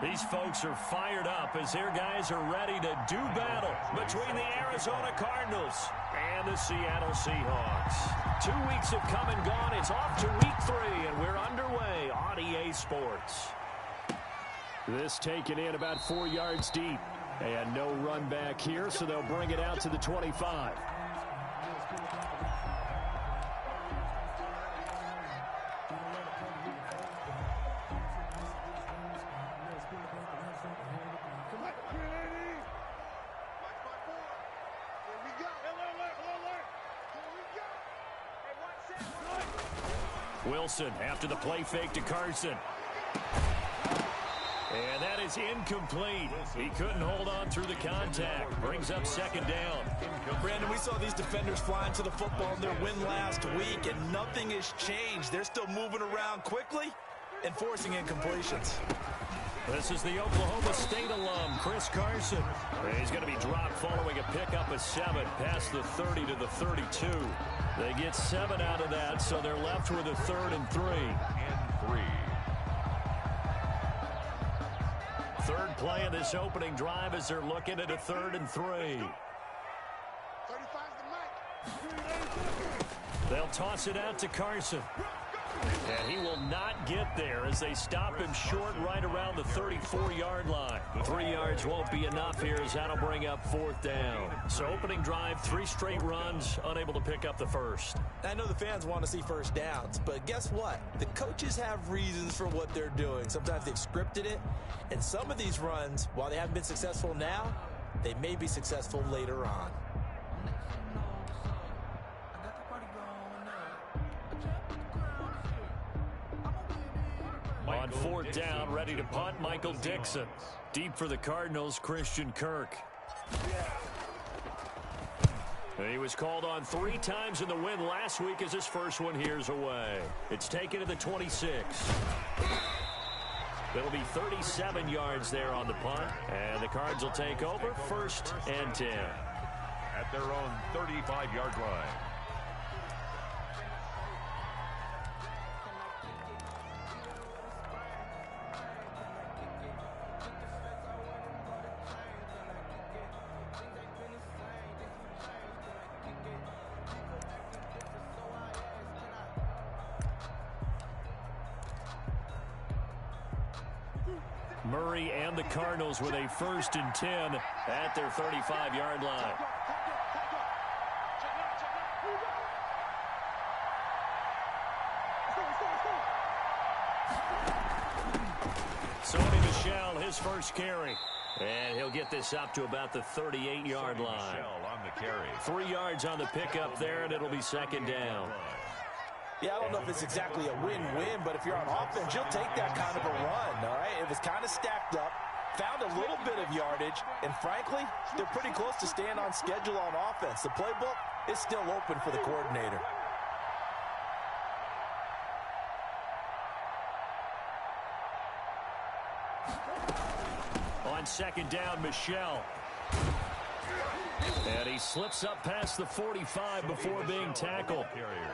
These folks are fired up as their guys are ready to do battle between the Arizona Cardinals and the Seattle Seahawks. 2 weeks have come and gone. It's off to week 3, and we're underway on EA Sports. This taken in about 4 yards deep. And no run back here, so they'll bring it out to the 25. Wilson after the play fake to Carson. And that is incomplete. He couldn't hold on through the contact. Brings up second down. Brandon, we saw these defenders flying to the football in their win last week, and nothing has changed. They're still moving around quickly and forcing incompletions. This is the Oklahoma State alum, Chris Carson. He's going to be dropped following a pickup of 7 past the 30 to the 32. They get 7 out of that, so they're left with a 3rd and 3. Third play of this opening drive as they're looking at a 3rd and 3. They'll toss it out to Carson. And he will not get there as they stop him short right around the 34-yard line. 3 yards won't be enough here as that'll bring up 4th down. So opening drive, 3 straight runs, unable to pick up the first. I know the fans want to see first downs, but guess what? The coaches have reasons for what they're doing. Sometimes they've scripted it, and some of these runs, while they haven't been successful now, they may be successful later on. On 4th down, ready to punt, Michael Dixon. Deep for the Cardinals, Christian Kirk. He was called on 3 times in the win last week as his first one here's away. It's taken to the 26. It'll be 37 yards there on the punt, and the Cards will take over 1st and 10. At their own 35-yard line. Murray and the Cardinals with a 1st and 10 at their 35-yard line. Sony Michel, his first carry. And he'll get this up to about the 38-yard line. On the carry. 3 yards on the pickup there, and it'll be 2nd down. Yeah, I don't know if it's exactly a win-win, but if you're on offense, you'll take that kind of a run, all right? It was kind of stacked up, found a little bit of yardage, and frankly, they're pretty close to staying on schedule on offense. The playbook is still open for the coordinator. On 2nd down, Michel. And he slips up past the 45 before being tackled.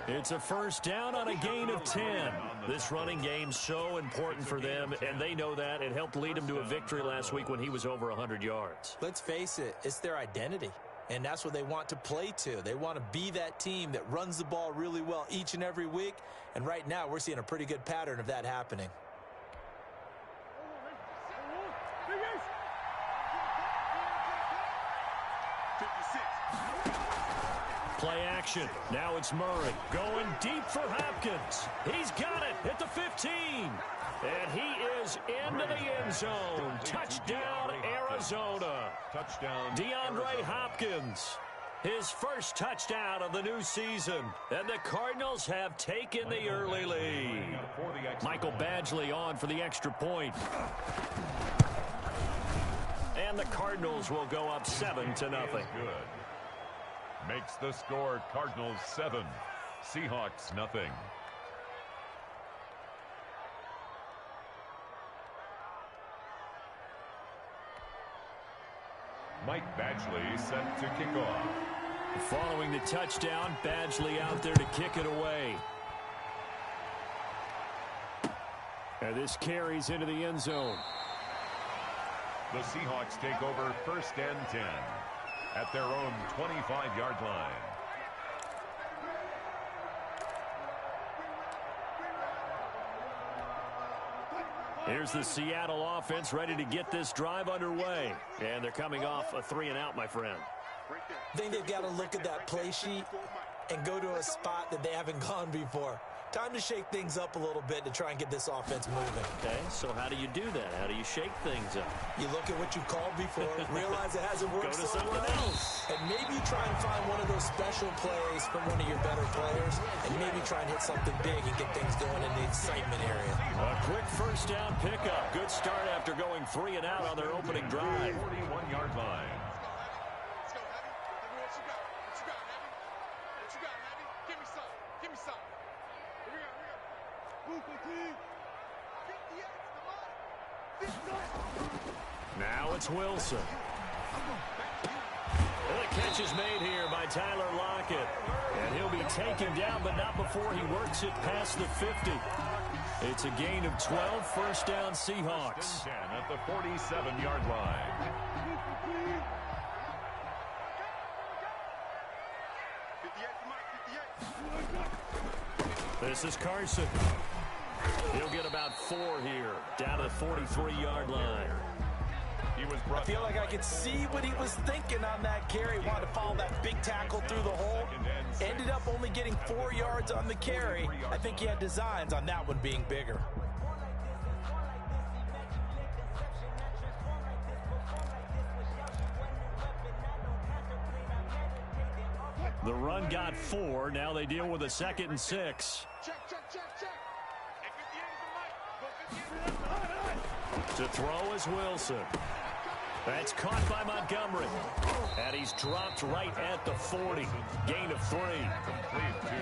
It's a 1st down on a gain of 10. This running game's so important for them, and they know that. It helped lead him to a victory last week when he was over 100 yards. Let's face it, it's their identity, and that's what they want to play to. They want to be that team that runs the ball really well each and every week, and right now we're seeing a pretty good pattern of that happening. Play action. Now it's Murray going deep for Hopkins. He's got it at the 15. And he is into the end zone. Touchdown, Arizona. Touchdown, DeAndre Hopkins. His first touchdown of the new season. And the Cardinals have taken the early lead. Michael Badgley on for the extra point. And the Cardinals will go up 7-0. Good. Makes the score Cardinals 7, Seahawks nothing. Mike Badgley set to kick off. Following the touchdown, Badgley out there to kick it away. And this carries into the end zone. The Seahawks take over 1st and 10 at their own 25-yard line. Here's the Seattle offense ready to get this drive underway. And thee coming off a 3-and-out, my friend. I think they've got to look at that play sheet and go to a spot that they haven't gone before. Time to shake things up a little bit to try and get this offense moving. Okay, so how do you do that? How do you shake things up? You look at what you called before, realize it hasn't worked Go to something else. and maybe try and find one of those special plays from one of your better players, and maybe try and hit something big and get things going in the excitement area. A quick first down pickup. Good start after going 3-and-out on their opening drive. 41-yard line. Now it's Wilson. And the catch is made here by Tyler Lockett. And he'll be taken down, but not before he works it past the 50. It's a gain of 12, first down Seahawks. 10 at the 47-yard line. This is Carson. He'll get about 4 here, down to the 43-yard line. I feel like I could see what he was thinking on that carry. Wanted to follow that big tackle through the hole. Ended up only getting 4 yards on the carry. I think he had designs on that one being bigger. The run got 4. Now they deal with a 2nd and 6. To throw is Wilson. That's caught by Montgomery. And he's dropped right at the 40. Gain of 3.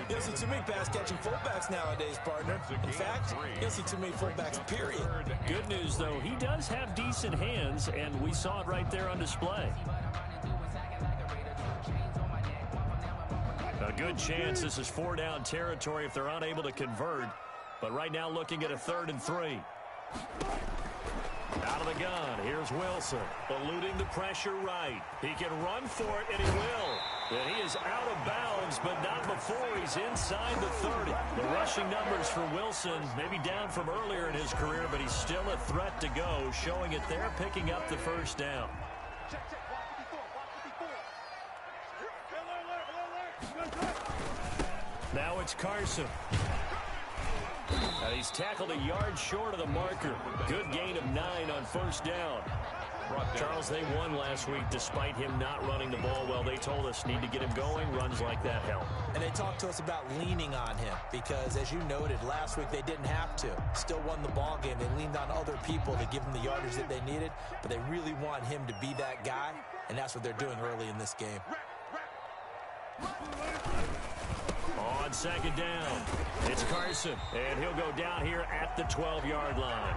You'll see too many pass-catching fullbacks nowadays, partner. In fact, you'll see too many fullbacks, period. Good news, though, he does have decent hands, and we saw it right there on display. A good chance this is 4-down territory if they're unable to convert. But right now looking at a 3rd and 3. Out of the gun, here's Wilson, eluding the pressure right. He can run for it, and he will. And he is out of bounds, but not before he's inside the 30. The rushing numbers for Wilson, maybe down from earlier in his career, but he's still a threat to go, showing it there, picking up the first down. Now it's Carson. And he's tackled a yard short of the marker. Good gain of 9 on first down. Charles, they won last week despite him not running the ball well. They told us need to get him going. Runs like that help. And they talked to us about leaning on him because, as you noted, last week they didn't have to. Still won the ball game. They leaned on other people to give them the yardage that they needed, but they really want him to be that guy, and that's what they're doing early in this game. On second down, it's Carson, and he'll go down here at the 12-yard line.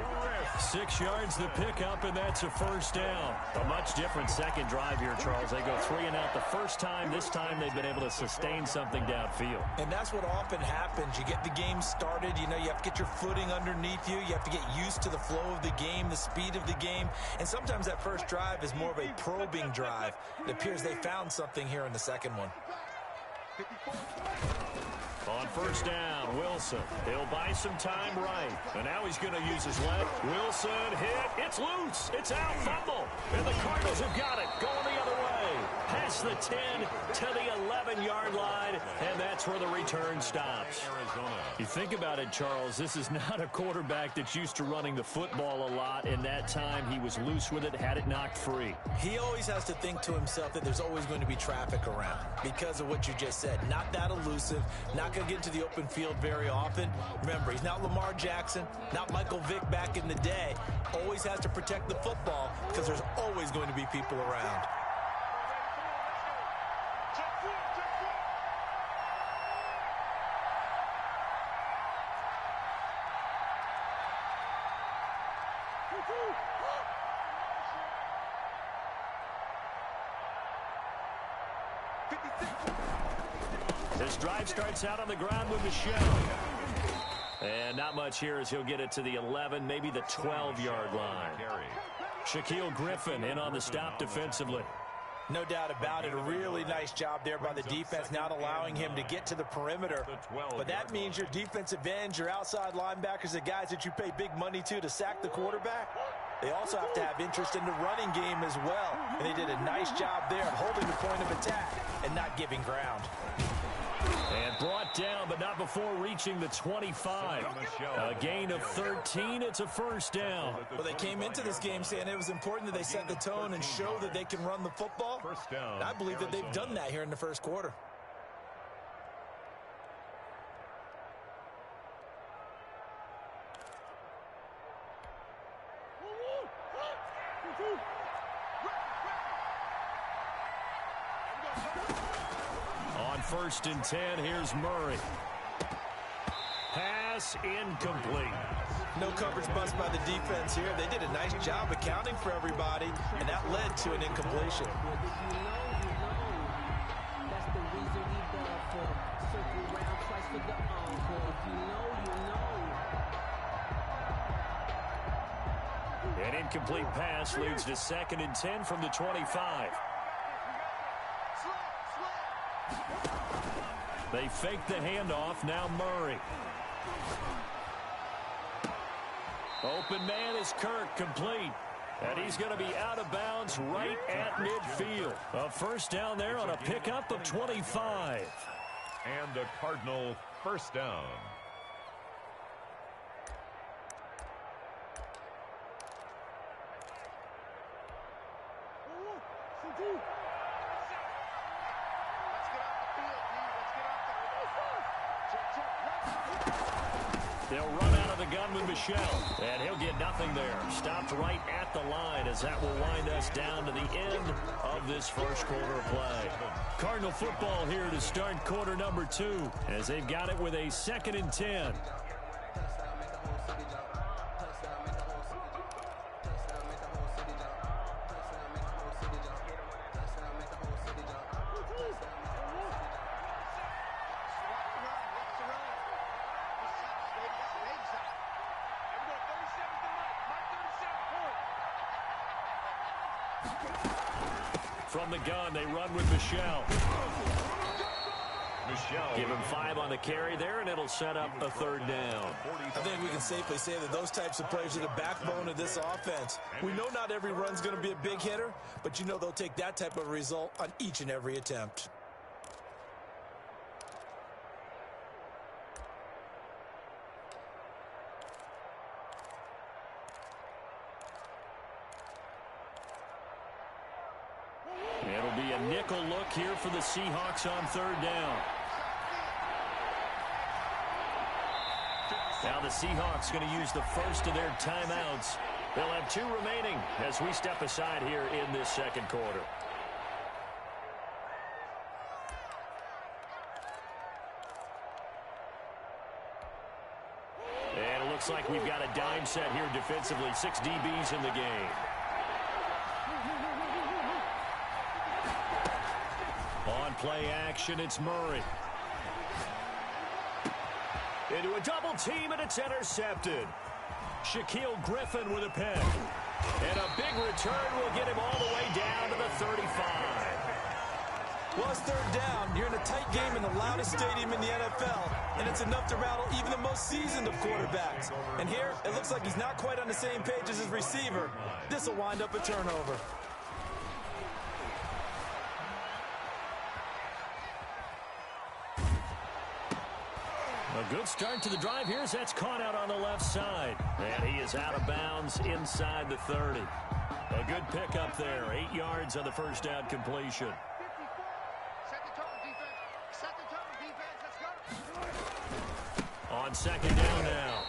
6 yards to pick up, and that's a first down. A much different second drive here, Charles. They go 3-and-out the first time. This time they've been able to sustain something downfield. And that's what often happens. You get the game started. You know, you have to get your footing underneath you. You have to get used to the flow of the game, the speed of the game. And sometimes that first drive is more of a probing drive. It appears they found something here in the second one. On first down, Wilson. He'll buy some time right. And now he's going to use his left. Wilson hit. It's loose. It's out. Fumble. And the Cardinals have got it. Going the other way. Past the 10 to the 11-yard line. And that's where the return stops. You think about it, Charles. This is not a quarterback that's used to running the football a lot. In that time, he was loose with it, had it knocked free. He always has to think to himself that there's always going to be traffic around because of what you just said. Not that elusive. Not going to get into the open field very often. Remember, he's not Lamar Jackson, not Michael Vick back in the day. Always has to protect the football because there's always going to be people around. This drive starts out on the ground with Michelle. And not much here as he'll get it to the 11, maybe the 12-yard line. Shaquille Griffin in on the stop defensively. No doubt about it. A really nice job there by the defense, not allowing him to get to the perimeter. But that means your defensive ends, your outside linebackers, the guys that you pay big money to sack the quarterback, they also have to have interest in the running game as well. And they did a nice job there of holding the point of attack and not giving ground. And brought down, but not before reaching the 25. A gain of 13. It's a first down. Well, they came into this game saying it was important that they set the tone and show that they can run the football. First down, And I believe that they've done that here in the first quarter. On 1st and 10, here's Murray. Pass incomplete. No coverage bust by the defense here. They did a nice job accounting for everybody, and that led to an incompletion. That's the reason we ball for. Circle round twice for the encore. If you know, you know. An incomplete pass leads to 2nd and 10 from the 25. They fake the handoff. Now Murray. Open man is Kirk, complete. And he's going to be out of bounds right at midfield. A first down there on a pickup of 25. and a Cardinal first down. They'll run out of the gun with Michel, and he'll get nothing there. Stopped right at the line as that will wind us down to the end of this first quarter of play. Cardinal football here to start quarter number 2 as they've got it with a 2nd and 10. From the gun, they run with Michel. Give him 5 on the carry there, and it'll set up a 3rd down. I think we can safely say that those types of players are the backbone of this offense. We know not every run's going to be a big hitter, but you know they'll take that type of result on each and every attempt. It'll be a nickel look here for the Seahawks on 3rd down. Now the Seahawks going to use the first of their timeouts. They'll have 2 remaining as we step aside here in this 2nd quarter. And it looks like we've got a dime set here defensively. 6 DBs in the game. On play action, it's Murray. Into a double team, and it's intercepted. Shaquille Griffin with a pick. And a big return will get him all the way down to the 35. Well, it's 3rd down. You're in a tight game in the loudest stadium in the NFL, and it's enough to rattle even the most seasoned of quarterbacks. And here, it looks like he's not quite on the same page as his receiver. This will wind up a turnover. A good start to the drive here as that's caught out on the left side. And he is out of bounds inside the 30. A good pickup there. 8 yards on the first down completion. On 2nd down now,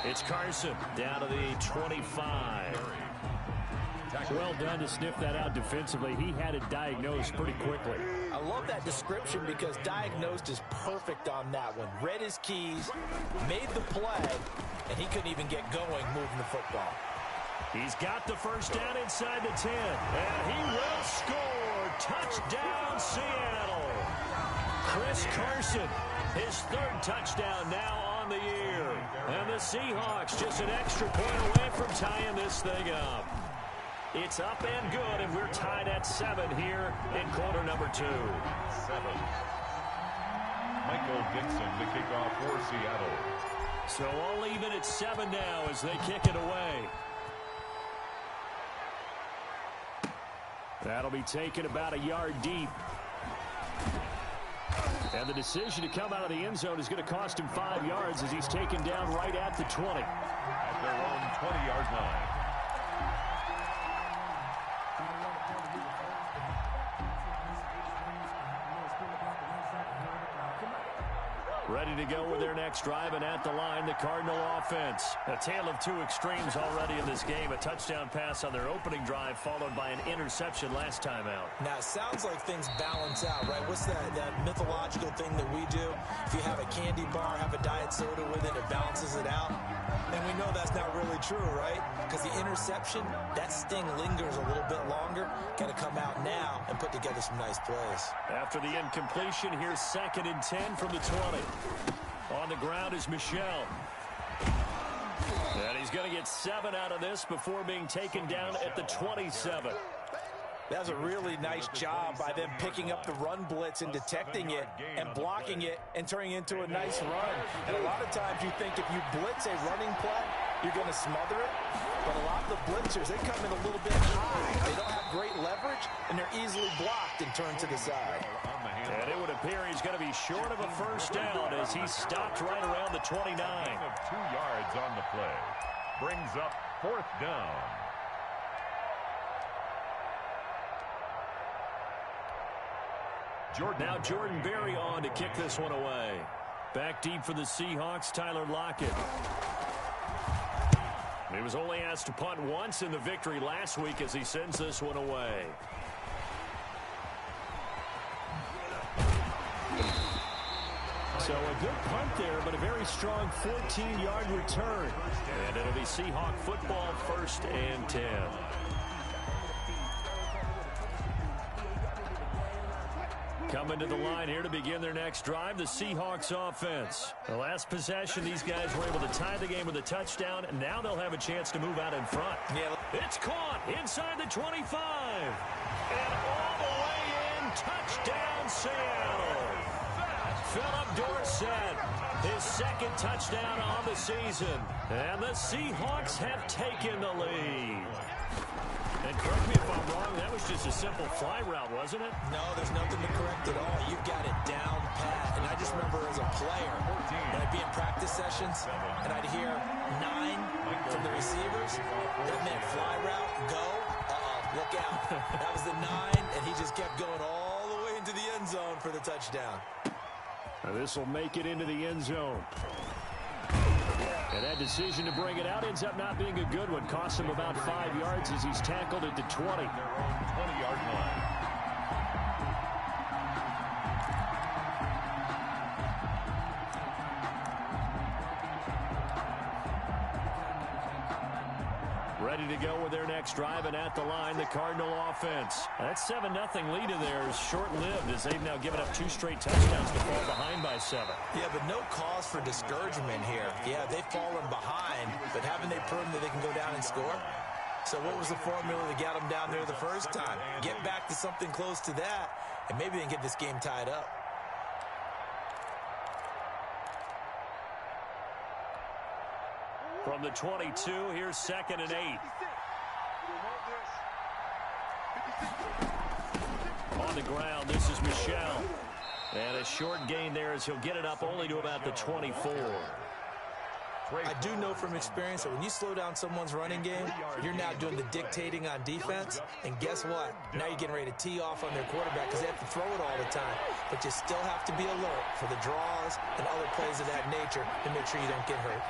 it's Carson down to the 25. Well done to sniff that out defensively. He had it diagnosed pretty quickly. I love that description because diagnosed is perfect on that one. Read his keys, made the play, and he couldn't even get going moving the football. He's got the first down inside the 10, and he will score. Touchdown, Seattle. Chris Carson, his 3rd touchdown now on the year. And the Seahawks just an extra point away from tying this thing up. It's up and good, and we're tied at 7 here in quarter number 2. 7. Michael Dixon, the kickoff for Seattle. So all even at 7 now as they kick it away. That'll be taken about a yard deep. And the decision to come out of the end zone is going to cost him 5 yards as he's taken down right at the 20. At their own 20-yard line. Ready to go with their next drive, and at the line, the Cardinal offense. A tale of 2 extremes already in this game. A touchdown pass on their opening drive, followed by an interception last time out. Now, it sounds like things balance out, right? What's that mythological thing that we do? If you have a candy bar, have a diet soda with it, it balances it out. And we know that's not really true, right? Because the interception, that sting lingers a little bit longer. Got to come out now and put together some nice plays. After the incompletion, here's 2nd and 10 from the 20. On the ground is Michel. And he's going to get 7 out of this before being taken down at the 27. That was a really nice job by them picking up the run blitz and detecting it and blocking it and turning it into a nice run. And a lot of times you think if you blitz a running play, you're going to smother it. But a lot of the blitzers, they come in a little bit high. They don't have great leverage, and they're easily blocked and turned to the side. And it would appear he's going to be short of a first down as he stopped right around the 29. Of 2 yards on the play. Brings up 4th down. Now Jordan Berry on to kick this one away. Back deep for the Seahawks, Tyler Lockett. He was only asked to punt once in the victory last week as he sends this one away. So a good punt there, but a very strong 14-yard return. And it'll be Seahawk football, 1st and 10. Coming to the line here to begin their next drive, the Seahawks offense. The last possession, these guys were able to tie the game with a touchdown, and now they'll have a chance to move out in front. Yeah. It's caught inside the 25. And all the way in, touchdown Seattle. Philip Dorsett, his 2nd touchdown on the season. And the Seahawks have taken the lead. And correct me if I'm wrong, that was just a simple fly route, wasn't it? No, there's nothing to correct at all. You've got it down pat. And I just remember as a player, when I'd be in practice sessions, and I'd hear 9 from the receivers. That meant fly route, go, look out. That was the 9, and he just kept going all the way into the end zone for the touchdown. Now this will make it into the end zone. And that decision to bring it out ends up not being a good one. Costs him about 5 yards as he's tackled at the 20. Their own 20-yard line. Ready to go with their next drive, and at the line, the Cardinal offense. That 7-0 lead of theirs is short-lived as they've now given up 2 straight touchdowns to fall behind by 7. Yeah, but no cause for discouragement here. Yeah, they've fallen behind, but haven't they proven that they can go down and score? So what was the formula that got them down there the first time? Get back to something close to that, and maybe they can get this game tied up. From the 22, here's 2nd and 8. On the ground, this is Michel. And a short gain there as he'll get it up only to about the 24. I do know from experience that when you slow down someone's running game, you're now doing the dictating on defense. And guess what? Now you're getting ready to tee off on their quarterback because they have to throw it all the time. But you still have to be alert for the draws and other plays of that nature to make sure you don't get hurt.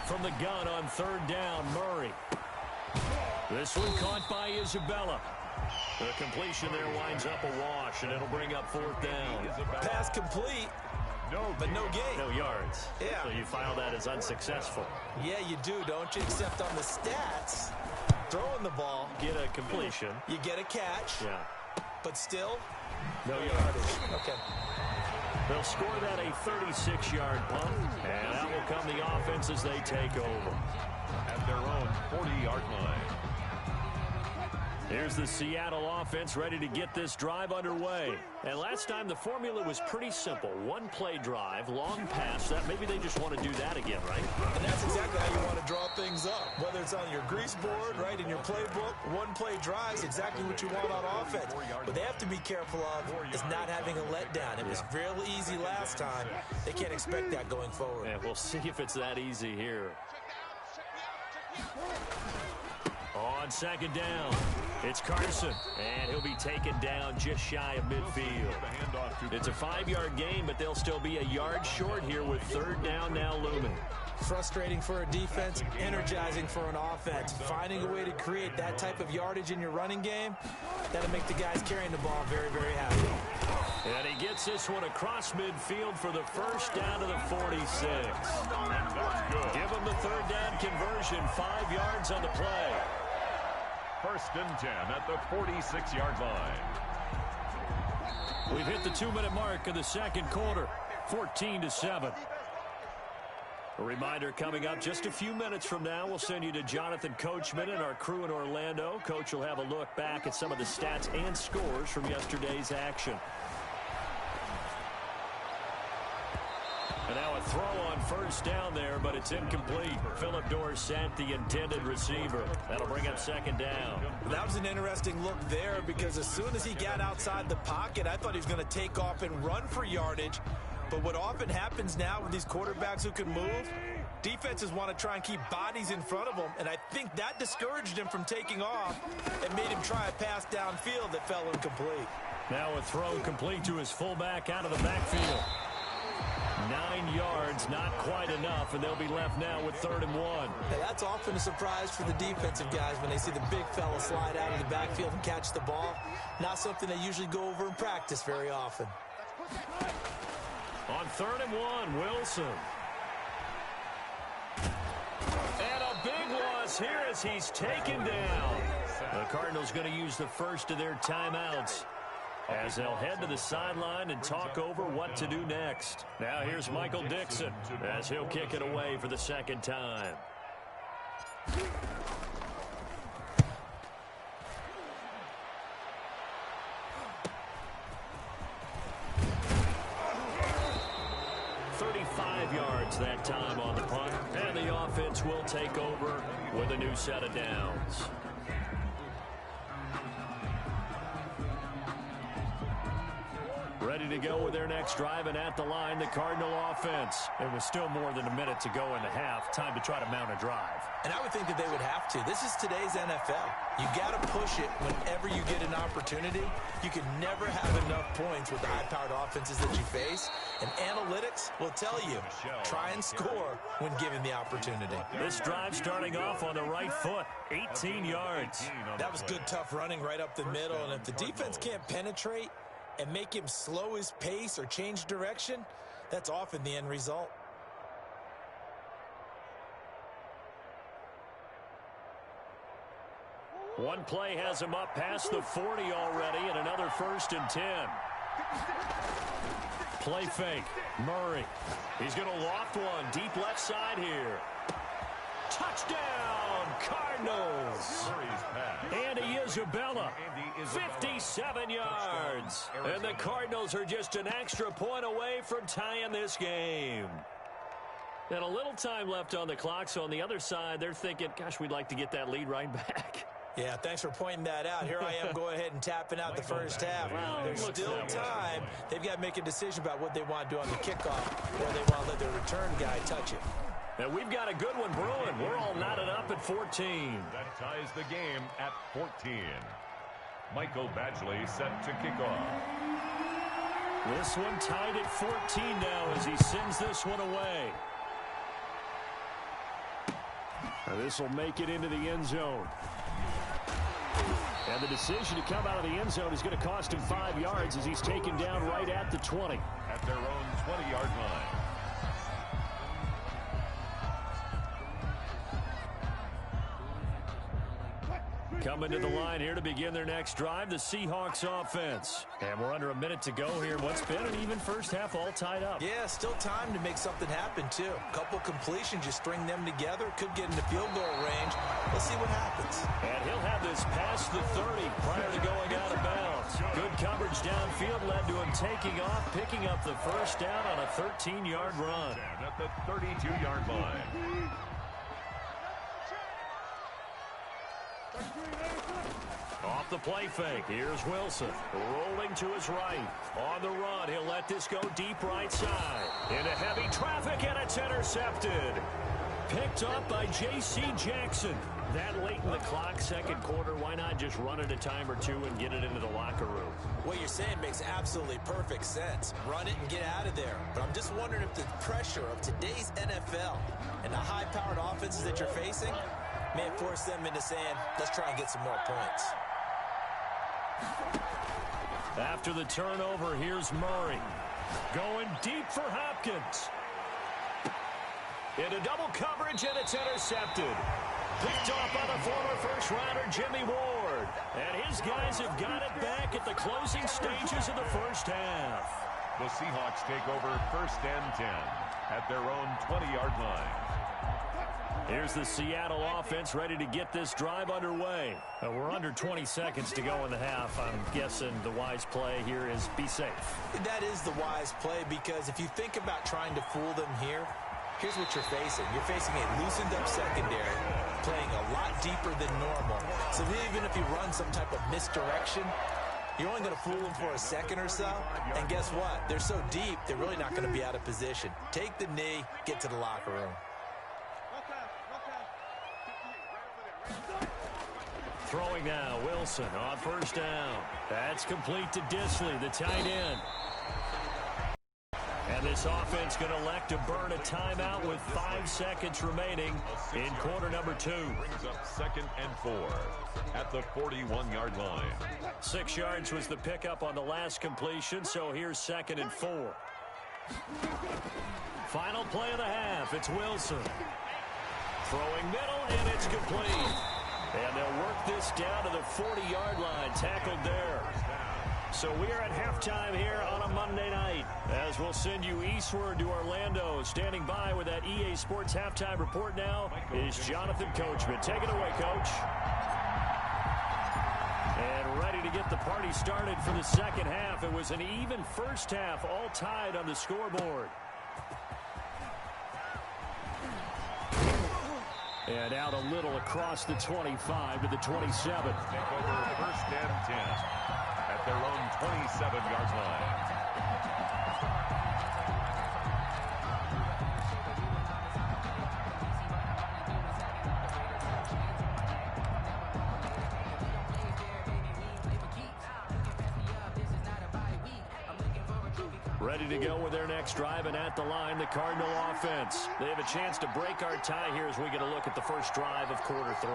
From the gun on 3rd down, Murray. This one caught by Isabella. The completion there winds up a wash, and it'll bring up 4th down. Pass complete, but no gain. No yards. Yeah. So you file that as unsuccessful. Yeah, you do, don't you? Except on the stats, throwing the ball. Get a completion. You get a catch. Yeah. But still, no yardage. Okay. They'll score that a 36-yard punt, and out will come the offense as they take over. at their own 40-yard line. Here's the Seattle offense ready to get this drive underway. And last time the formula was pretty simple. One-play drive, long pass. That maybe they just want to do that again, right? And that's exactly how you want to draw things up. Whether it's on your grease board, right, in your playbook, one-play drive is exactly what you want on offense. What they have to be careful of is not having a letdown. It was real easy last time. They can't expect that going forward. And we'll see if it's that easy here. On second down, it's Carson, and he'll be taken down just shy of midfield. It's a 5-yard gain, but they'll still be a yard short here with third down now looming. Frustrating for a defense, energizing for an offense. Finding a way to create that type of yardage in your running game, that'll make the guys carrying the ball very, very happy. And he gets this one across midfield for the first down to the 46. Give him the third down conversion, 5 yards on the play. First and 10 at the 46-yard line. We've hit the 2-minute mark of the second quarter, 14-7. A reminder coming up just a few minutes from now, we'll send you to Jonathan Coachman and our crew in Orlando. Coach will have a look back at some of the stats and scores from yesterday's action. And now a throw on first down there, but it's incomplete. Philip Dorsett, the intended receiver. That'll bring up second down. That was an interesting look there because as soon as he got outside the pocket, I thought he was going to take off and run for yardage. But what often happens now with these quarterbacks who can move, defenses want to try and keep bodies in front of them, and I think that discouraged him from taking off and made him try a pass downfield that fell incomplete. Now a throw complete to his fullback out of the backfield. 9 yards, not quite enough, and they'll be left now with 3rd and 1. Now that's often a surprise for the defensive guys when they see the big fella slide out of the backfield and catch the ball. Not something they usually go over in practice very often. On 3rd and 1, Wilson. And a big loss here as he's taken down. The Cardinals going to use the first of their timeouts as they'll head to the sideline and talk over what to do next. Now here's Michael Dixon as he'll kick it away for the second time. Yards that time on the punt, and the offense will take over with a new set of downs. Ready to go with their next drive, and at the line, the Cardinal offense. It was still more than a minute to go in the half. Time to try to mount a drive. And I would think that they would have to. This is today's NFL. You got to push it whenever you get an opportunity. You can never have enough points with the high-powered offenses that you face. And analytics will tell you, try and score when given the opportunity. This drive starting off on the right foot, 18 yards. That was good, tough running right up the middle. And if the defense can't penetrate and make him slow his pace or change direction, that's often the end result. One play has him up past the 40 already, and another 1st and 10. Play fake. Murray. He's going to loft one deep left side here. Touchdown, Cardinals. Andy Isabella, 57 yards. And the Cardinals are just an extra point away from tying this game. And a little time left on the clock, so on the other side, they're thinking, gosh, we'd like to get that lead right back. Yeah, thanks for pointing that out. Here I am going ahead and tapping out the first half. There's still time. They've got to make a decision about what they want to do on the kickoff, or they want to let their return guy touch it. And we've got a good one brewing. We're all knotted up at 14. That ties the game at 14. Michael Badgley set to kick off. This one tied at 14 now as he sends this one away. Now this will make it into the end zone. And the decision to come out of the end zone is going to cost him 5 yards as he's taken down right at the 20. At their own 20-yard line. Coming to the line here to begin their next drive, the Seahawks offense. And we're under a minute to go here. What's been an even first half, all tied up. Yeah, still time to make something happen, too. Couple completions, you string them together, could get into field goal range. Let's see what happens. And he'll have this past the 30 prior to going out of bounds. Good coverage downfield led to him taking off, picking up the first down on a 13-yard run. At the 32-yard line. Off the play fake, here's Wilson, rolling to his right. On the run, he'll let this go deep right side. Into heavy traffic, and it's intercepted. Picked up by J.C. Jackson. That late in the clock, second quarter, why not just run it a time or two and get it into the locker room? What you're saying makes absolutely perfect sense. Run it and get out of there. But I'm just wondering if the pressure of today's NFL and the high-powered offenses that you're facing may force them into saying, let's try and get some more points. After the turnover, here's Murray. Going deep for Hopkins. Into double coverage, and it's intercepted. Picked off by the former first-rounder Jimmy Ward. And his guys have got it back at the closing stages of the first half. The Seahawks take over first and 10 at their own 20-yard line. Here's the Seattle offense ready to get this drive underway. We're under 20 seconds to go in the half. I'm guessing the wise play here is be safe. That is the wise play, because if you think about trying to fool them here, here's what you're facing. You're facing a loosened-up secondary, playing a lot deeper than normal. So even if you run some type of misdirection, you're only going to fool them for a second or so. And guess what? They're so deep, they're really not going to be out of position. Take the knee, get to the locker room. Throwing now, Wilson on first down. That's complete to Disley, the tight end. And this offense going to elect to burn a timeout with 5 seconds remaining in quarter number 2. Brings up second and 4 at the 41-yard line. 6 yards was the pickup on the last completion, so here's second and 4. Final play of the half, it's Wilson. Throwing middle, and it's complete. And they'll work this down to the 40-yard line, tackled there. So we are at halftime here on a Monday night, as we'll send you eastward to Orlando. Standing by with that EA Sports halftime report now is Jonathan Coachman. Take it away, Coach. And ready to get the party started for the second half. It was an even first half, all tied on the scoreboard. And out a little across the 25 to the 27. Take over first and 10 at their own 27-yard line. Ready to go with their next drive, and at the line, the Cardinal offense. They have a chance to break our tie here as we get a look at the first drive of quarter 3.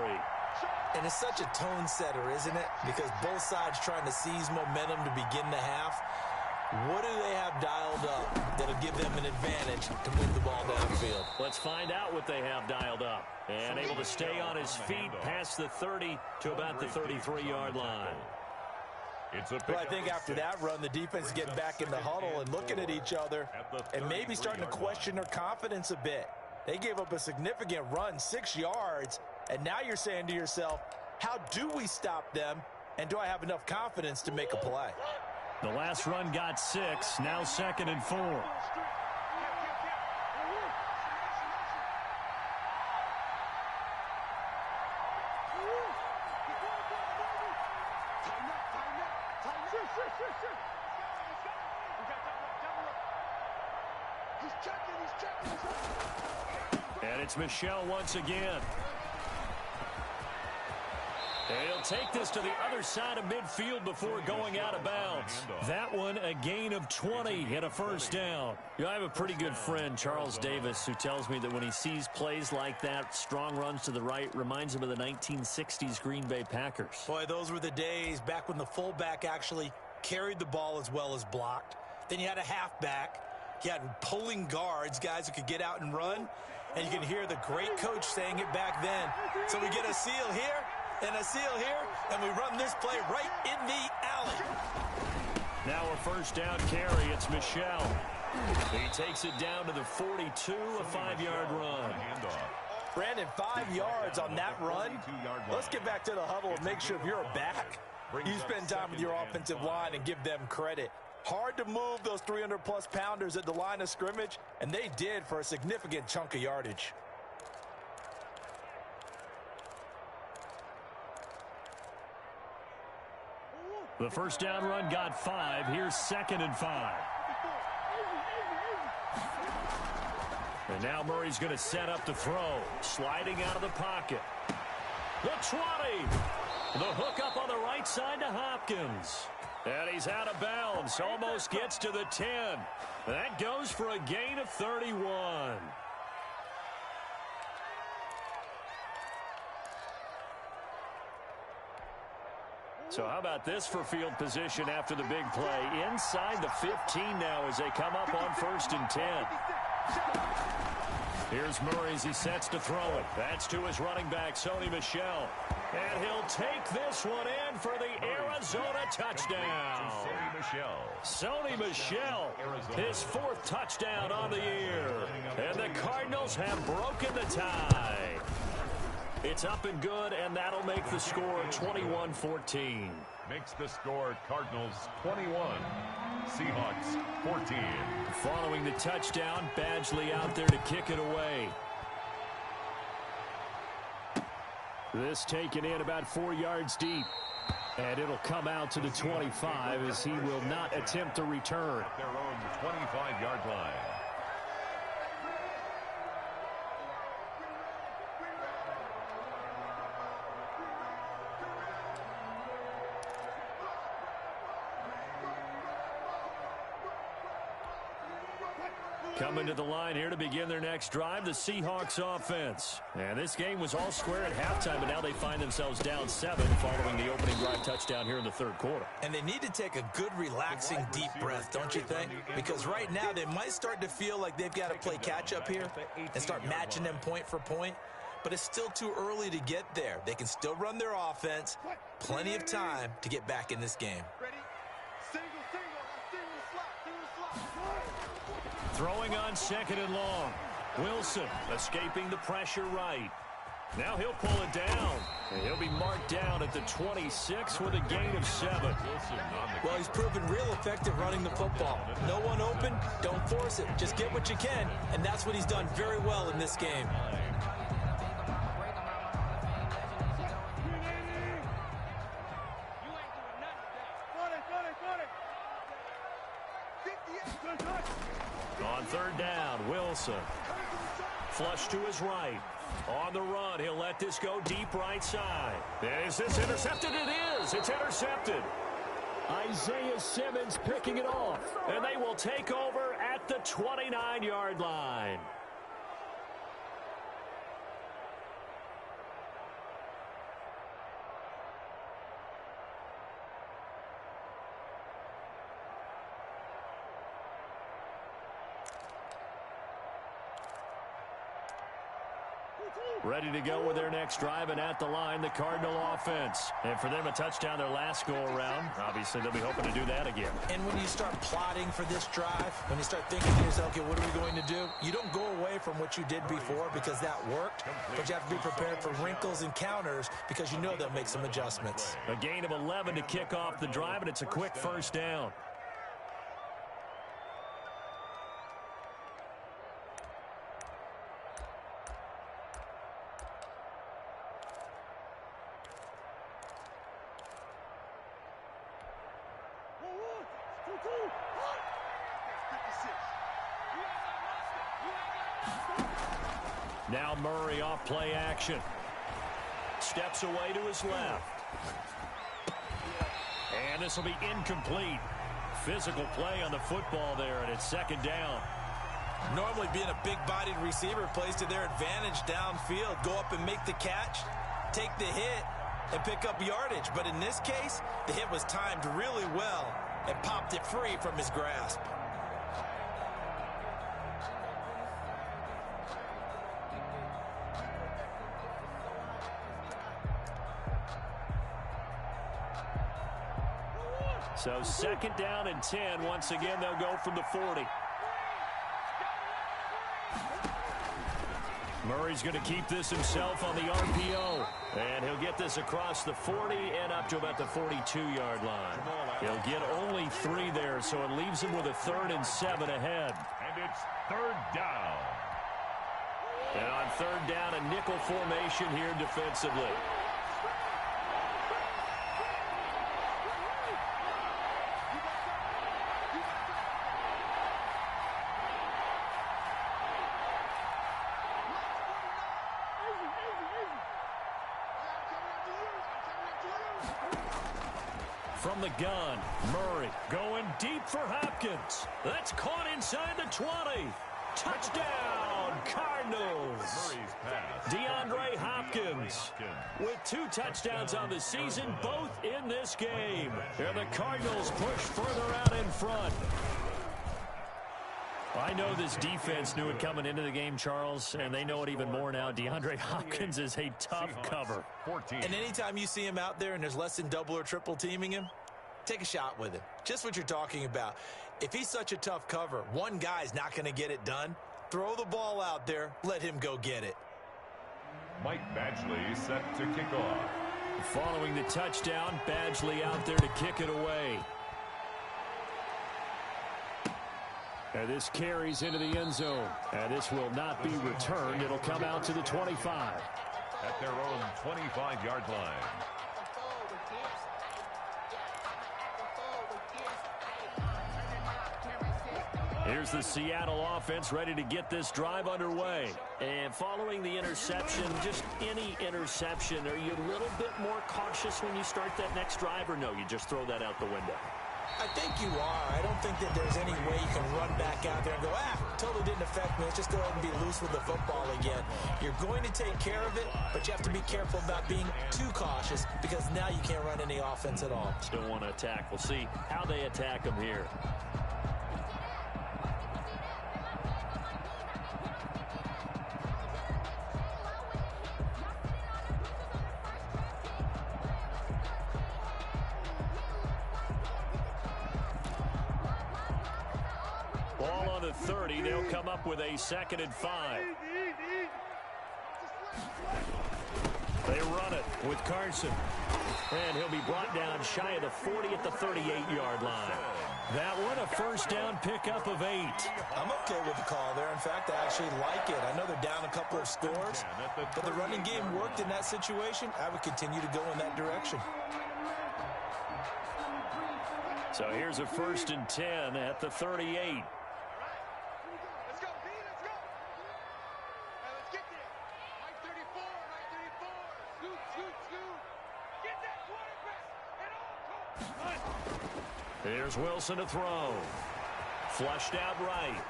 And it's such a tone setter, isn't it? Because both sides trying to seize momentum to begin the half. What do they have dialed up that'll give them an advantage to move the ball downfield? Let's find out what they have dialed up. And able to stay on his feet past the 30 to about the 33-yard line. Well, I think after that run, the defense is getting back in the huddle and looking at each other and maybe starting to question their confidence a bit. They gave up a significant run, 6 yards, and now you're saying to yourself, how do we stop them, and do I have enough confidence to make a play? The last run got 6, now second and 4. And it's Michel once again. And he'll take this to the other side of midfield before going out of bounds. That one, a gain of 20 and a first down. You know, I have a pretty good friend, Charles Davis, who tells me that when he sees plays like that, strong runs to the right, reminds him of the 1960s Green Bay Packers. Boy, those were the days back when the fullback actually carried the ball as well as blocked. Then you had a halfback. You had pulling guards, guys who could get out and run. And you can hear the great coach saying it back then. So we get a seal here. and a seal here, and we run this play right in the alley. Now a first down carry. It's Michel. He takes it down to the 42, a 5-yard run. Brandon, 5 yards on that run. Let's get back to the huddle and make sure if you're back, you spend time with your offensive line and give them credit. Hard to move those 300-plus pounders at the line of scrimmage, and they did for a significant chunk of yardage. The first down run got 5. Here's 2nd and 5. And now Murray's going to set up the throw. Sliding out of the pocket. The 20. The hook up on the right side to Hopkins. And he's out of bounds. Almost gets to the 10. That goes for a gain of 31. So how about this for field position after the big play? Inside the 15 now as they come up on 1st and 10. Here's Murray as he sets to throw it. That's to his running back, Sony Michel. And he'll take this one in for the Arizona touchdown. Sony Michel, his 4th touchdown on the year. And the Cardinals have broken the tie. It's up and good, and that'll make the score 21-14. Makes the score Cardinals 21, Seahawks 14. Following the touchdown, Badgley out there to kick it away. This taken in about 4 yards deep. And it'll come out to the 25 as he will not attempt a return. At their own 25-yard line. Coming to the line here to begin their next drive, the Seahawks offense. And this game was all square at halftime, but now they find themselves down 7 following the opening drive touchdown here in the 3rd quarter. And they need to take a good, relaxing, deep breath, don't you think? Because right now they might start to feel like they've got to play catch-up here and start matching them point for point. But it's still too early to get there. They can still run their offense. Plenty of time to get back in this game. Throwing on 2nd and long. Wilson escaping the pressure right. Now he'll pull it down. And he'll be marked down at the 26 with a gain of 7. Well, he's proven real effective running the football. No one open, don't force it. Just get what you can, and that's what he's done very well in this game. On 3rd down, Wilson. Flush to his right. On the run, he'll let this go deep right side. Is this intercepted? It is. It's intercepted. Isaiah Simmons picking it off. And they will take over at the 29-yard line. Ready to go with their next drive, and at the line, the Cardinal offense. And for them, a touchdown their last go-around. Obviously, they'll be hoping to do that again. And when you start plotting for this drive, when you start thinking to yourself, okay, what are we going to do? You don't go away from what you did before because that worked, but you have to be prepared for wrinkles and counters because you know they'll make some adjustments. A gain of 11 to kick off the drive, and it's a quick first down. Now Murray off play action. Steps away to his left. And this will be incomplete. Physical play on the football there, and it's 2nd down. Normally being a big-bodied receiver plays to their advantage downfield. Go up and make the catch, take the hit, and pick up yardage. But in this case, the hit was timed really well and popped it free from his grasp. So 2nd down and 10. Once again, they'll go from the 40. Murray's going to keep this himself on the RPO. And he'll get this across the 40 and up to about the 42-yard line. He'll get only 3 there, so it leaves him with a 3rd and 7 ahead. And it's 3rd down. And on 3rd down, a nickel formation here defensively. From the gun, Murray going deep for Hopkins. That's caught inside the 20. Touchdown, Cardinals. DeAndre Hopkins with 2 touchdowns on the season, both in this game. And the Cardinals push further out in front. I know this defense knew it coming into the game, Charles, and they know it even more now. DeAndre Hopkins is a tough cover. And anytime you see him out there and there's less than double or triple teaming him, take a shot with him. Just what you're talking about. If he's such a tough cover, one guy's not going to get it done. Throw the ball out there. Let him go get it. Mike Badgley set to kick off. Following the touchdown, Badgley out there to kick it away. And this carries into the end zone. And this will not be returned. It'll come out to the 25. At their own 25-yard line. Here's the Seattle offense ready to get this drive underway. And following the interception, just any interception, are you a little bit more cautious when you start that next drive, or no, you just throw that out the window? I think you are. I don't think that there's any way you can run back out there and go, totally didn't affect me. Let's just go ahead and be loose with the football again. You're going to take care of it, but you have to be careful about being too cautious because now you can't run any offense at all. Still want to attack. We'll see how they attack them here. Ball on the 30. They'll come up with a 2nd and 5. They run it with Carson. And he'll be brought down shy of the 40 at the 38-yard line. That one, a 1st down pickup of 8. I'm okay with the call there. In fact, I actually like it. I know they're down a couple of scores, but the running game worked in that situation. I would continue to go in that direction. So here's a 1st and 10 at the 38. Here's Wilson to throw. Flushed out right.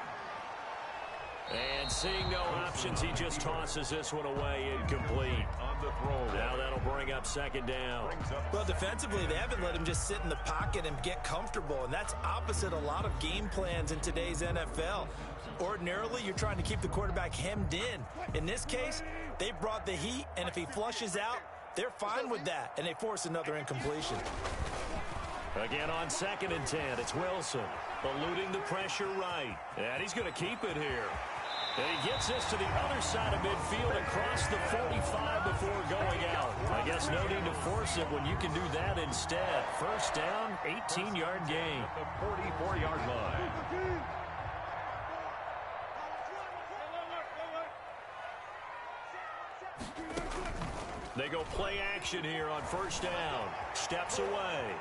And seeing no options, he just tosses this one away, incomplete. On the throw. Now that'll bring up 2nd down. Well, defensively, they haven't let him just sit in the pocket and get comfortable, and that's opposite a lot of game plans in today's NFL. Ordinarily, you're trying to keep the quarterback hemmed in. In this case, they brought the heat, and if he flushes out, they're fine with that, and they force another incompletion. Again on 2nd and 10, it's Wilson eluding the pressure right. And he's going to keep it here. And he gets this to the other side of midfield across the 45 before going out. I guess no need to force it when you can do that instead. 1st down, 18-yard gain. At the 44-yard line. They go play action here on 1st down. Steps away.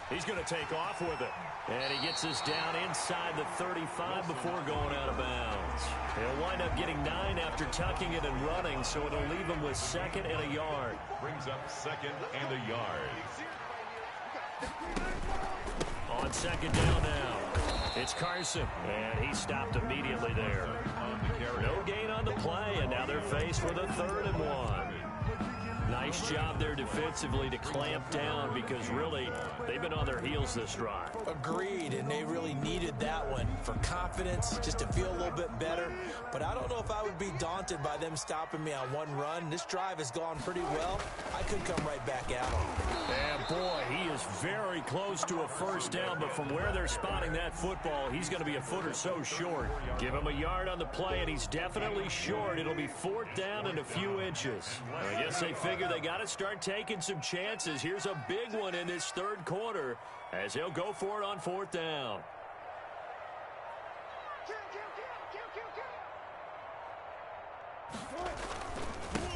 He's going to take off with it. And he gets this down inside the 35 before going out of bounds. He'll wind up getting 9 after tucking it and running, so it'll leave him with 2nd and a yard. Brings up 2nd and a yard. On 2nd down now, it's Carson. And he stopped immediately there. No gain on the play, and now they're faced with a 3rd and 1. Nice job there defensively to clamp down because really they've been on their heels this drive. Agreed, and they really needed that one for confidence, just to feel a little bit better. But I don't know if I would be daunted by them stopping me on one run. This drive has gone pretty well. I could come right back at them. And boy, he is very close to a first down, but from where they're spotting that football, he's going to be a foot or so short. Give him a yard on the play, and he's definitely short. It'll be 4th down and a few inches. I guess they figure they got to start taking some chances. Here's a big one in this 3rd quarter as he'll go for it on 4th down.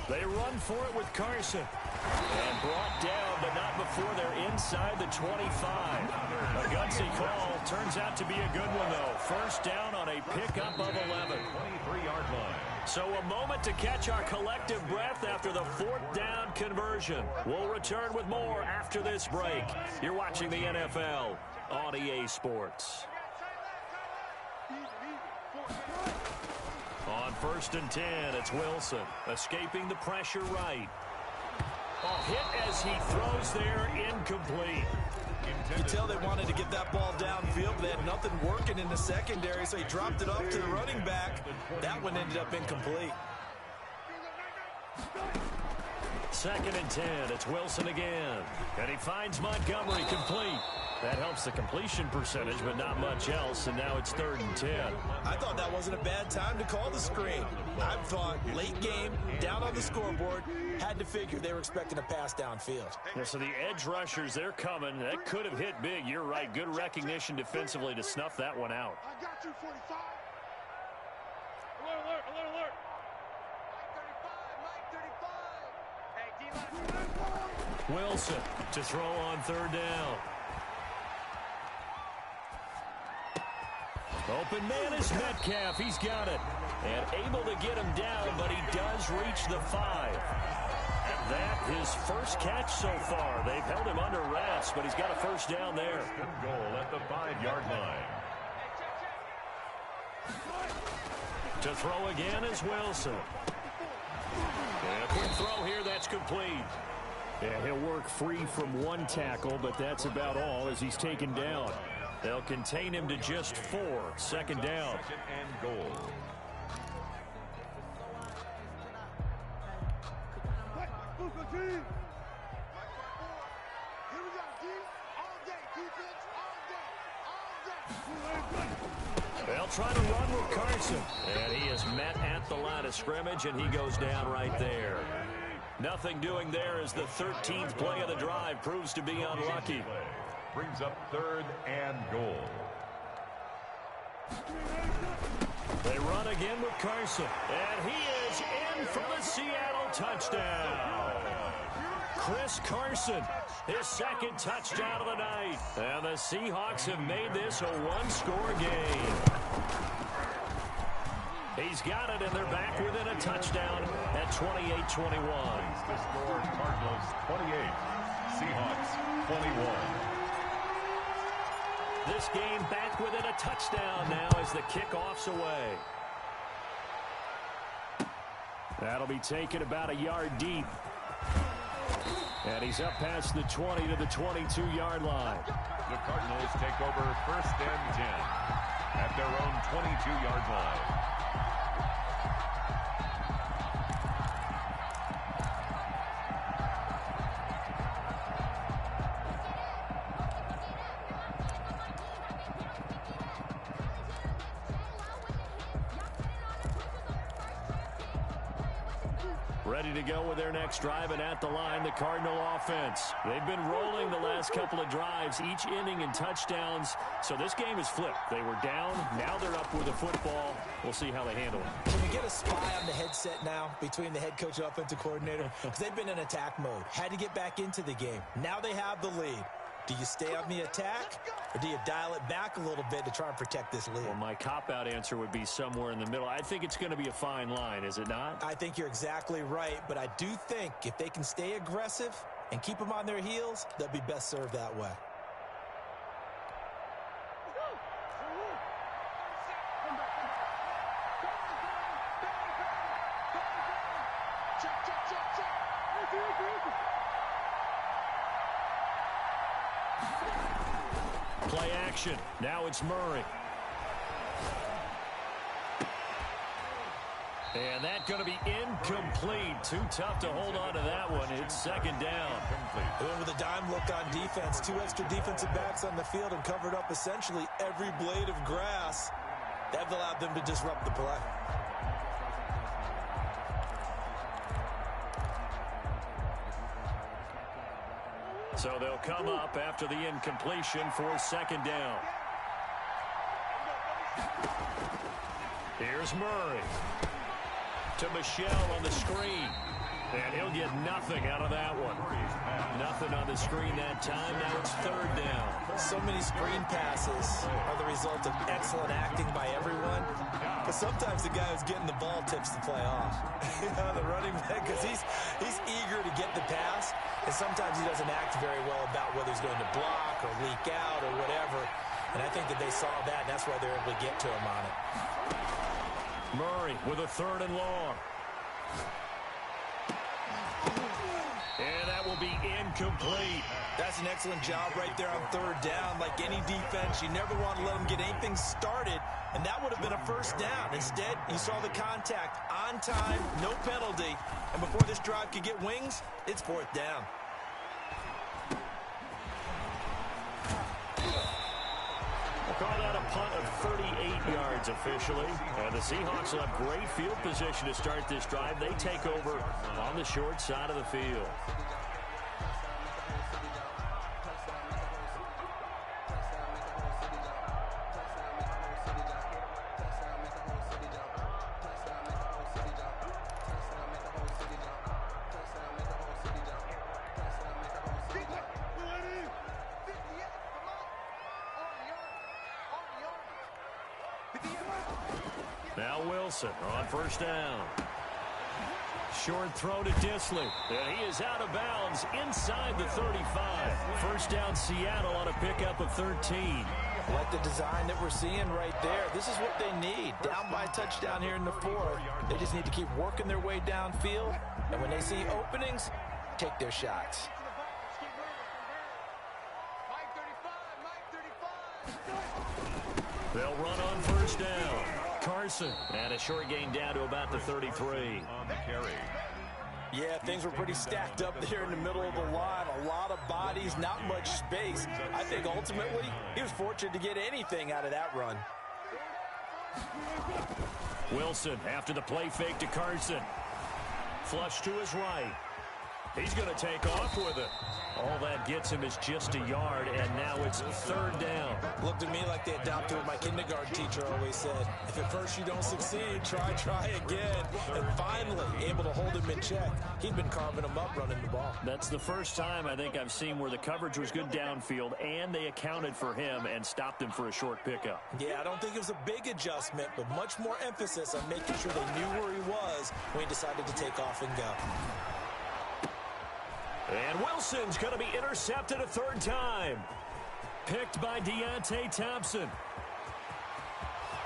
They run for it with Carson. And brought down, but not before they're inside the 25. A gutsy call. Turns out to be a good one, though. First down on a pickup of 11. 23-yard line. So a moment to catch our collective breath after the 4th down conversion. We'll return with more after this break. You're watching the NFL on EA Sports. On 1st and 10, it's Wilson escaping the pressure right. Hit as he throws there, incomplete. You can tell they wanted to get that ball downfield, but they had nothing working in the secondary, so he dropped it off to the running back. That one ended up incomplete. 2nd and 10, it's Wilson again. And he finds Montgomery complete. That helps the completion percentage, but not much else, and now it's 3rd and 10. I thought that wasn't a bad time to call the screen. I thought late game, down on the scoreboard, had to figure they were expecting a pass downfield. Yeah, so the edge rushers, they're coming. That could have hit big. You're right. Good recognition defensively to snuff that one out. I got you, 45. Alert. Mike 35. Hey, D-line. Wilson to throw on 3rd down. Open man is Metcalf. He's got it. And able to get him down, but he does reach the 5. And that his first catch so far. They've held him under wraps, but he's got a first down there. Good goal at the 5-yard line. To throw again is Wilson. And a quick throw here, that's complete. Yeah, he'll work free from one tackle, but that's about all as he's taken down. They'll contain him to just 4. 2nd down. 2nd and goal. They'll try to run with Carson. And he is met at the line of scrimmage, and he goes down right there. Nothing doing there as the 13th play of the drive proves to be unlucky. Brings up 3rd and goal. They run again with Carson. And he is in for the Seattle touchdown. Chris Carson, his 2nd touchdown of the night. And the Seahawks have made this a 1-score game. He's got it, and they're back within a touchdown at 28-21. The score, Cardinals 28, Seahawks 21. This game back within a touchdown now as the kickoff's away. That'll be taken about a yard deep. And he's up past the 20 to the 22-yard line. The Cardinals take over 1st and 10 at their own 22-yard line. Ready to go with their next drive, and at the line, the Cardinal offense. They've been rolling the last couple of drives, each inning in touchdowns. So this game is flipped. They were down. Now they're up with the football. We'll see how they handle it. Can we get a spy on the headset now between the head coach and offensive coordinator? Because they've been in attack mode. Had to get back into the game. Now they have the lead. Do you stay on the attack, or do you dial it back a little bit to try and protect this lead? Well, my cop-out answer would be somewhere in the middle. I think it's going to be a fine line, is it not? I think you're exactly right, but I do think if they can stay aggressive and keep them on their heels, they'll be best served that way. Play action. Now it's Murray. And that's going to be incomplete. Too tough to hold on to that one. It's 2nd down. Complete. They went with a dime look on defense. 2 extra defensive backs on the field and covered up essentially every blade of grass. That allowed them to disrupt the play. So they'll come up after the incompletion for second down. Here's Murray. To Michelle on the screen. And he'll get nothing out of that one. Nothing on the screen that time. Now it's third down. So many screen passes are the result of excellent acting by everyone. Because sometimes the guy who's getting the ball tips the play off. The running back, because he's eager to get the pass. And sometimes he doesn't act very well about whether he's going to block or leak out or whatever. And I think that they saw that, and that's why they're able to get to him on it. Murray with a third and long. And that will be incomplete. That's an excellent job right there on third down. Like any defense, you never want to let them get anything started, and that would have been a first down. Instead, you saw the contact on time, no penalty, and before this drive could get wings, it's fourth down. We'll call that a punt of 38 yards officially. And the Seahawks will have great field position to start this drive. They take over on the short side of the field. Now Wilson on first down. Short throw to Disley. And he is out of bounds inside the 35. First down Seattle on a pickup of 13. Like the design that we're seeing right there. This is what they need. Down by a touchdown here in the fourth. They just need to keep working their way downfield. And when they see openings, take their shots. They'll run on first down. Carson. And a short gain down to about the 33. On the carry. Yeah, things were pretty stacked up there in the middle of the line. A lot of bodies, not much space. I think ultimately he was fortunate to get anything out of that run. Wilson after the play fake to Carson. Flush to his right. He's going to take off with it. All that gets him is just a yard, and now it's third down. Looked to me like they adopted what my kindergarten teacher always said. If at first you don't succeed, try again. And finally, able to hold him in check. He'd been carving him up running the ball. That's the first time I think I've seen where the coverage was good downfield, and they accounted for him and stopped him for a short pickup. Yeah, I don't think it was a big adjustment, but much more emphasis on making sure they knew where he was when he decided to take off and go. And Wilson's going to be intercepted a third time. Picked by Deontay Thompson.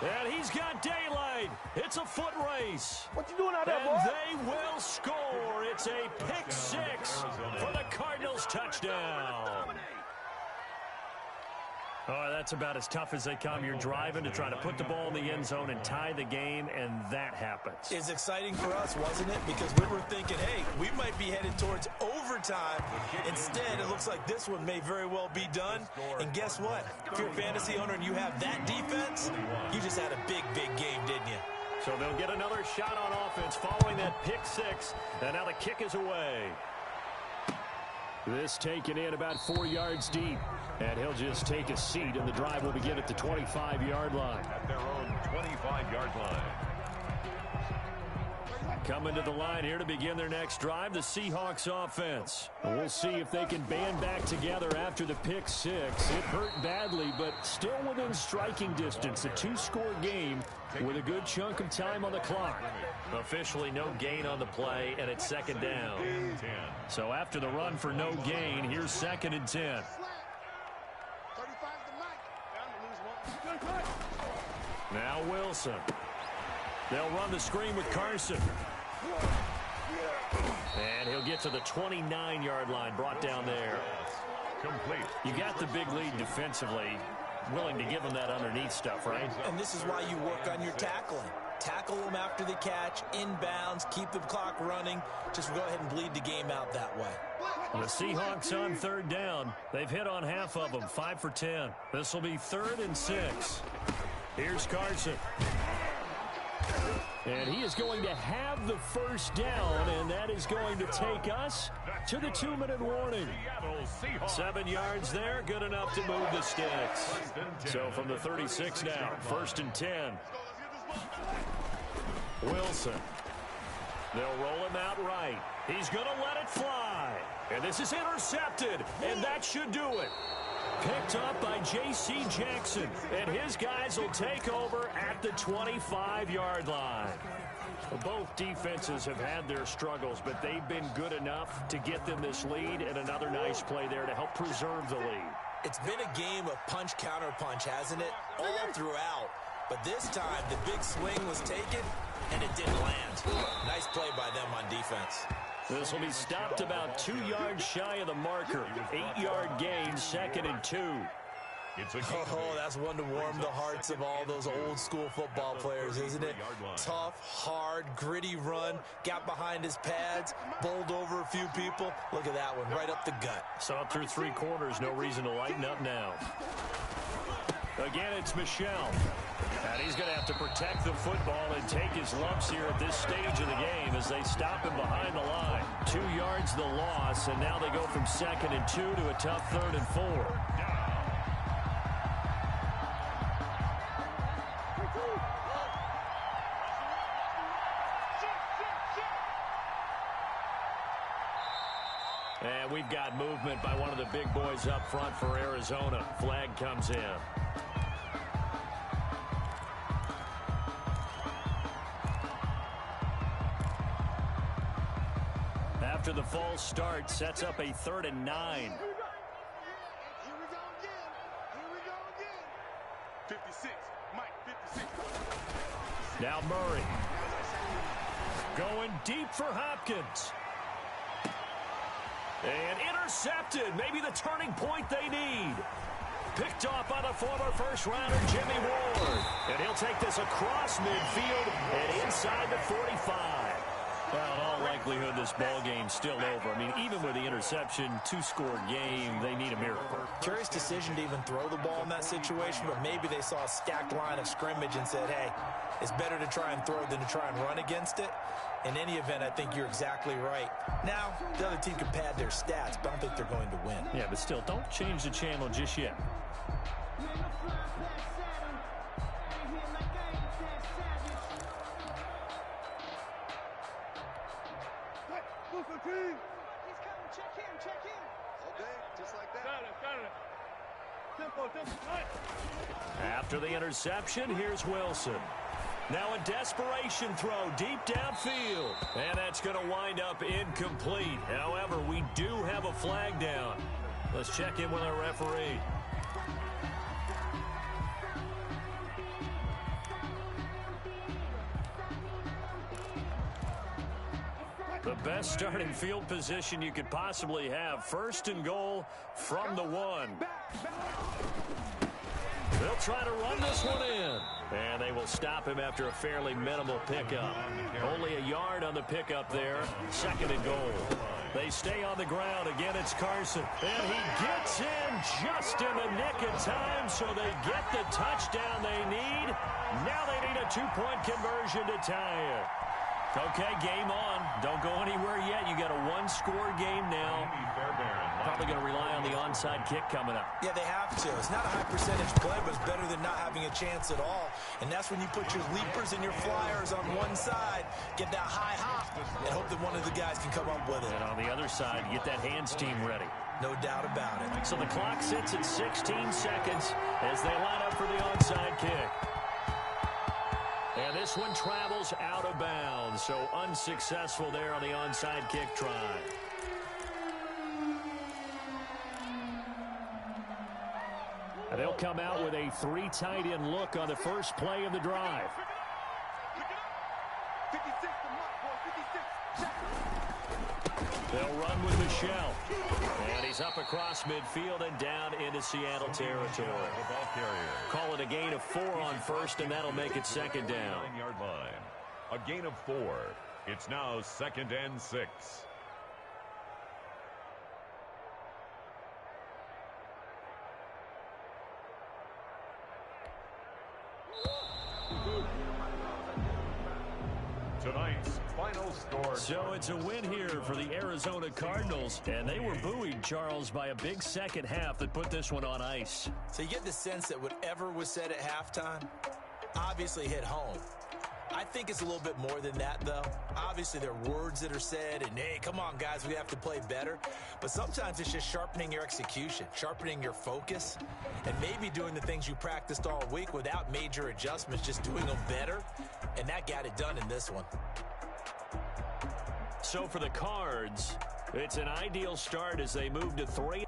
And he's got daylight. It's a foot race. What you doing out there, boy? And they will score. It's a pick six for the Cardinals touchdown. Oh, that's about as tough as they come. You're driving to try to put the ball in the end zone and tie the game, and that happens. It's exciting for us, wasn't it? Because we were thinking, hey, we might be headed towards overtime. Instead, it looks like this one may very well be done. And guess what? If you're a fantasy owner and you have that defense, you just had a big game, didn't you? So they'll get another shot on offense following that pick six, and now the kick is away. This taken in about 4 yards deep. And he'll just take a seat, and the drive will begin at the 25-yard line. At their own 25-yard line. Coming to the line here to begin their next drive, the Seahawks offense. We'll see if they can band back together after the pick six. It hurt badly, but still within striking distance. A two-score game with a good chunk of time on the clock. Officially no gain on the play, and it's second down. So after the run for no gain, here's second and 10. Now Wilson. They'll run the screen with Carson. And he'll get to the 29-yard line, brought down there. Complete. You got the big lead defensively, willing to give him that underneath stuff, right? And this is why you work on your tackling. tackle them after the catch, inbounds, keep the clock running. Just go ahead and bleed the game out that way. The Seahawks on third down. They've hit on half of them, 5 for 10. This will be 3rd and 6. Here's Carson. And he is going to have the first down, and that is going to take us to the 2-minute warning. 7 yards there, good enough to move the sticks. So from the 36 now, 1st and 10. Wilson. They'll roll him out right. He's going to let it fly. And this is intercepted, and that should do it. Picked up by J.C. Jackson, and his guys will take over at the 25-yard line. Both defenses have had their struggles, but they've been good enough to get them this lead, and another nice play there to help preserve the lead. It's been a game of punch-counter-punch, hasn't it? All throughout. But this time, the big swing was taken, and it didn't land. Nice play by them on defense. This will be stopped about 2 yards shy of the marker. 8-yard gain, 2nd and 2. Oh, that's one to warm the hearts of all those old-school football players, isn't it? Tough, hard, gritty run, got behind his pads, bowled over a few people. Look at that one, right up the gut. Saw through 3 quarters, no reason to lighten up now. Again, it's Michel. And he's going to have to protect the football and take his lumps here at this stage of the game as they stop him behind the line. 2 yards the loss, and now they go from 2nd and 2 to a tough 3rd and 4. And we've got movement by one of the big boys up front for Arizona. Flag comes in. After the false start, sets up a 3rd and 9. Here we go again. 56. Mike, 56. Now Murray. Going deep for Hopkins. And intercepted. Maybe the turning point they need. Picked off by the former first-rounder, Jimmy Ward. And he'll take this across midfield and inside the 45. Well, in all likelihood, this ball game's still over. I mean, even with the interception, 2-score game, they need a miracle. Curious decision to even throw the ball in that situation, but maybe they saw a stacked line of scrimmage and said, hey, it's better to try and throw than to try and run against it. In any event, I think you're exactly right. Now, the other team can pad their stats, but I don't think they're going to win. Yeah, but still, don't change the channel just yet. He's coming. Check in. Okay, just like that. Got it. Tempo. After the interception, here's Wilson. Now a desperation throw deep downfield. And that's going to wind up incomplete. However, we do have a flag down. Let's check in with our referee. The best starting field position you could possibly have. 1st and goal from the 1. They'll try to run this one in. And they will stop him after a fairly minimal pickup. Only a yard on the pickup there. 2nd and goal. They stay on the ground. Again, it's Carson. And he gets in just in the nick of time, so they get the touchdown they need. Now they need a 2-point conversion to tie it. Okay, game on. Don't go anywhere yet. You got a 1-score game now. Probably going to rely on the onside kick coming up. Yeah, they have to. It's not a high percentage play, but it's better than not having a chance at all. And that's when you put your leapers and your flyers on one side, get that high hop, and hope that one of the guys can come up with it. And on the other side, get that hands team ready. No doubt about it. So the clock sits at 16 seconds as they line up for the onside kick. And this one travels out of bounds, so unsuccessful there on the onside kick try. And they'll come out with a 3 tight end look on the first play of the drive. 56 to Mark, boy. 56. They'll run with Michel. And he He's up across midfield and down into Seattle territory. The ball carrier. Call it a gain of 4 on first, and that'll make it second down. 9-yard line. A gain of 4. It's now 2nd and 6. Tonight's final score. So it's a win here for the Arizona Cardinals, and they were buoyed, Charles, by a big second half that put this one on ice. So you get the sense that whatever was said at halftime obviously hit home. I think it's a little bit more than that, though. Obviously, there are words that are said, and, hey, come on, guys, we have to play better. But sometimes it's just sharpening your execution, sharpening your focus, and maybe doing the things you practiced all week without major adjustments, just doing them better. And that got it done in this one. So for the Cards, it's an ideal start as they move to 3-0